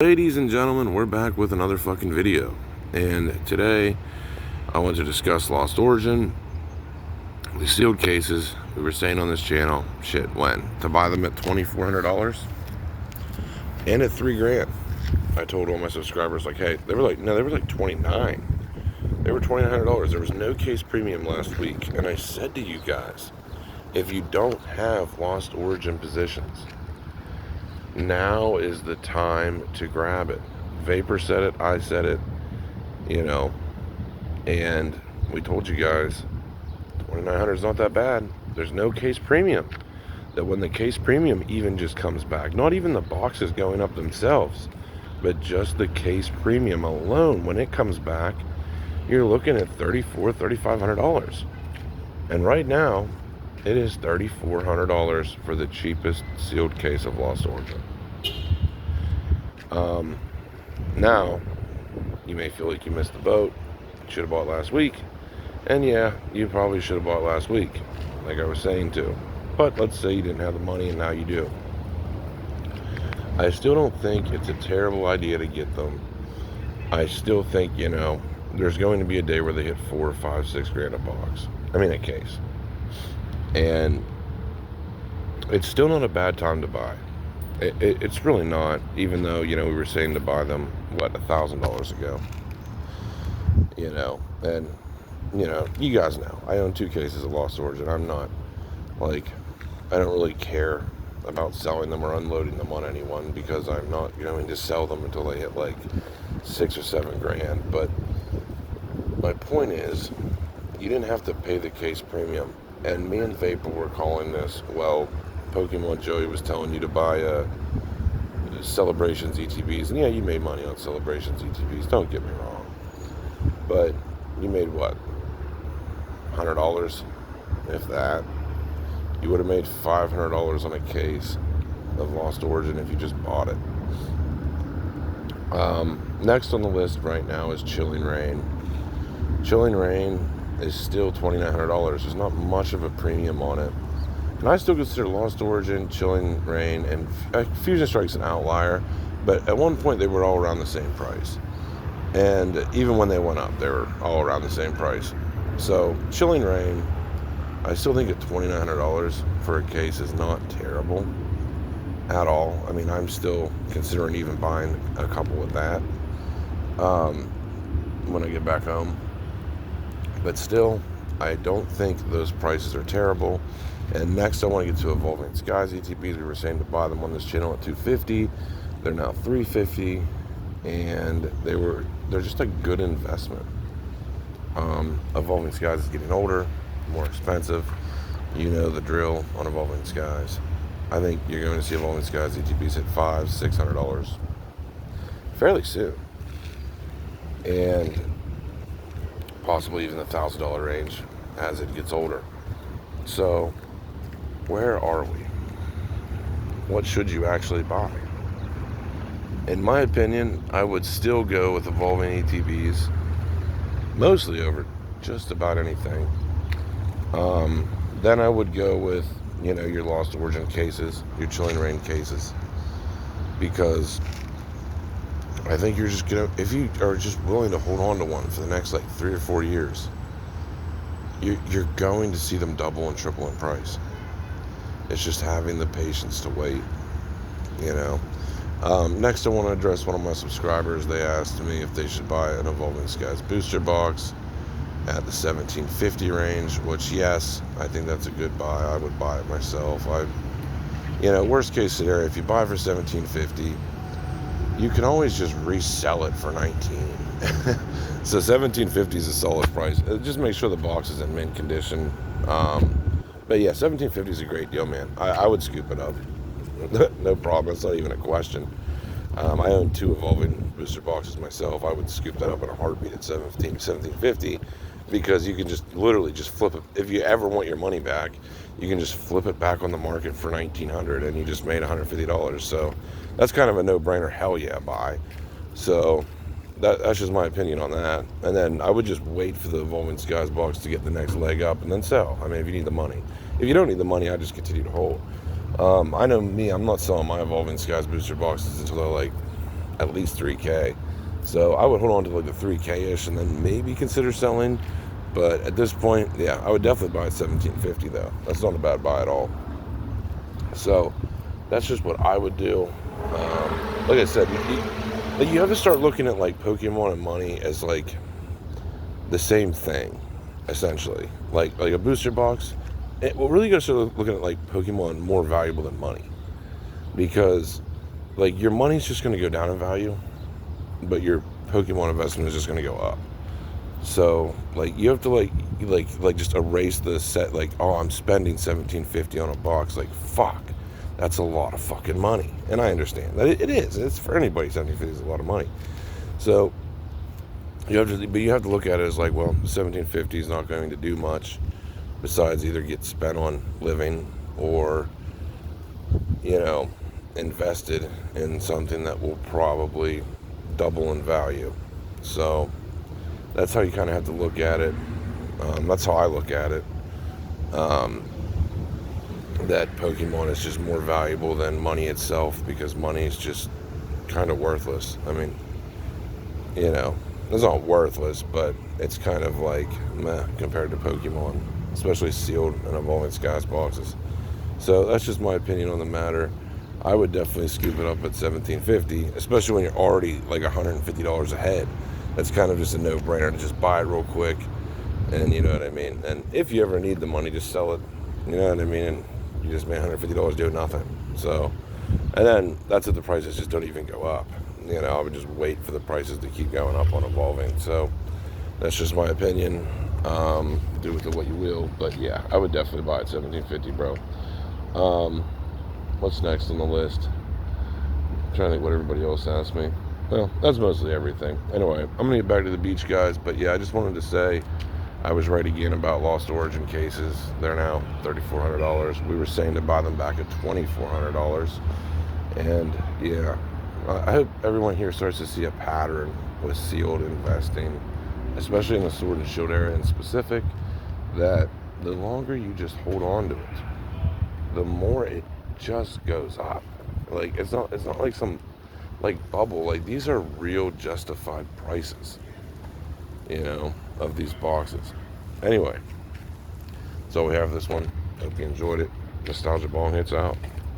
Ladies and gentlemen, we're back with another fucking video. And today, I want to discuss Lost Origin, the sealed cases. We were saying on this channel, when? To buy them at $2,400 and at $3,000. I told all my subscribers, like, hey, they were like $29. They were $2,900. There was no case premium last week. And I said to you guys, if you don't have Lost Origin positions, now is the time to grab it. Vapor said it, I said it, and we told you guys, $2,900 is not that bad. There's no case premium. That when the case premium even just comes back, not even the boxes going up themselves, but just the case premium alone, when it comes back, you're looking at $3,400, $3,500. And right now, it is $3,400 for the cheapest sealed case of Lost Origin. Now, you may feel like you missed the boat. You should have bought last week. And yeah, you probably should have bought last week, like I was saying too. But let's say you didn't have the money and now you do. I still don't think it's a terrible idea to get them. I still think, there's going to be a day where they hit $4, $5, $6 a box. A case. And it's still not a bad time to buy. It's really not, even though, we were saying to buy them, $1,000 ago. And, you guys know, I own 2 cases of Lost Origin. I'm not, I don't really care about selling them or unloading them on anyone because I'm not going to sell them until they hit $6 or $7 But my point is, you didn't have to pay the case premium. And me and Vapor were calling this, Pokemon Joey was telling you to buy Celebrations ETBs. And yeah, you made money on Celebrations ETBs, don't get me wrong. But you made what? $100, if that. You would have made $500 on a case of Lost Origin if you just bought it. Next on the list right now is Chilling Reign. Chilling Reign is still $2,900. There's not much of a premium on it. And I still consider Lost Origin, Chilling Reign, and Fusion Strike's an outlier, but at one point they were all around the same price. And even when they went up, they were all around the same price. So Chilling Reign, I still think at $2,900 for a case is not terrible at all. I'm still considering even buying a couple of that when I get back home. But still, I don't think those prices are terrible. And next I want to get to Evolving Skies ETBs. We were saying to buy them on this channel at $250. They're now $350, and they're just a good investment. Evolving Skies is getting older, more expensive. You know the drill on Evolving Skies. I think you're going to see Evolving Skies ETBs at $500, $600 fairly soon. And possibly even the $1,000 range as it gets older. So, where are we? What should you actually buy? In my opinion, I would still go with Evolving ETBs, mostly over just about anything. Then I would go with, your Lost Origin cases, your Chilling Reign cases, because I think you're just if you are just willing to hold on to one for the next 3 or 4 years, you're going to see them double and triple in price. It's just having the patience to wait, Next I want to address one of my subscribers. They asked me if they should buy an Evolving Skies booster box at the $1,750 range, which yes, I think that's a good buy. I would buy it myself. Worst case scenario, if you buy for $1,750, you can always just resell it for $19. So $1,750 is a solid price. Just make sure the box is in mint condition. But yeah, $1,750 is a great deal, man. I would scoop it up. No problem. It's not even a question. I own 2 Evolving booster boxes myself. I would scoop that up in a heartbeat at $1,750 because you can just literally just flip it. If you ever want your money back, you can just flip it back on the market for $1,900 and you just made $150. So that's kind of a no-brainer. Hell yeah, buy. So that's just my opinion on that. And then I would just wait for the Evolving Skies box to get the next leg up and then sell. If you need the money. If you don't need the money, I just continue to hold. I know me, I'm not selling my Evolving Skies booster boxes until they're at least 3K. So I would hold on to like the 3K-ish and then maybe consider selling. But at this point, yeah, I would definitely buy at 1750 though. That's not a bad buy at all. So that's just what I would do. Like I said, you have to start looking at like Pokemon and money as like the same thing, essentially. Like a booster box. Well, really, you got to start looking at like Pokemon more valuable than money, because like your money's just going to go down in value, but your Pokemon investment is just going to go up. So like you have to like just erase the set, like, oh, I'm spending $17.50 on a box. Like, fuck, that's a lot of fucking money. And I understand that it is. It's for anybody. $17.50 is a lot of money. So you have to look at it as like, well, $17.50 is not going to do much besides either get spent on living or, you know, invested in something that will probably double in value. So that's how you kind of have to look at it. That's how I look at it. That Pokemon is just more valuable than money itself, because money is just kind of worthless. I mean, you know, it's not worthless, but it's kind of like meh compared to Pokemon, especially sealed and Evolving Skies boxes. So that's just my opinion on the matter. I would definitely scoop it up at $17.50, especially when you're already like $150 ahead. That's kind of just a no-brainer to just buy it real quick, and you know what I mean. And if you ever need the money, just sell it. You know what I mean. And you just made $150 doing nothing. So, and then that's if the prices just don't even go up. You know, I would just wait for the prices to keep going up on Evolving. So that's just my opinion. Do with it what you will, but yeah, I would definitely buy it $17.50, bro. What's next on the list? I'm trying to think what everybody else asked me. Well, that's mostly everything. Anyway, I'm going to get back to the beach, guys. But yeah, I just wanted to say I was right again about Lost Origin cases. They're now $3,400. We were saying to buy them back at $2,400. And yeah, I hope everyone here starts to see a pattern with sealed investing, especially in the Sword and Shield area in specific, that the longer you just hold on to it, the more it just goes up. Like it's not like some like bubble. Like these are real justified prices, you know, of these boxes. Anyway, so we have this one. Hope you enjoyed it. Nostalgia Bong hits out.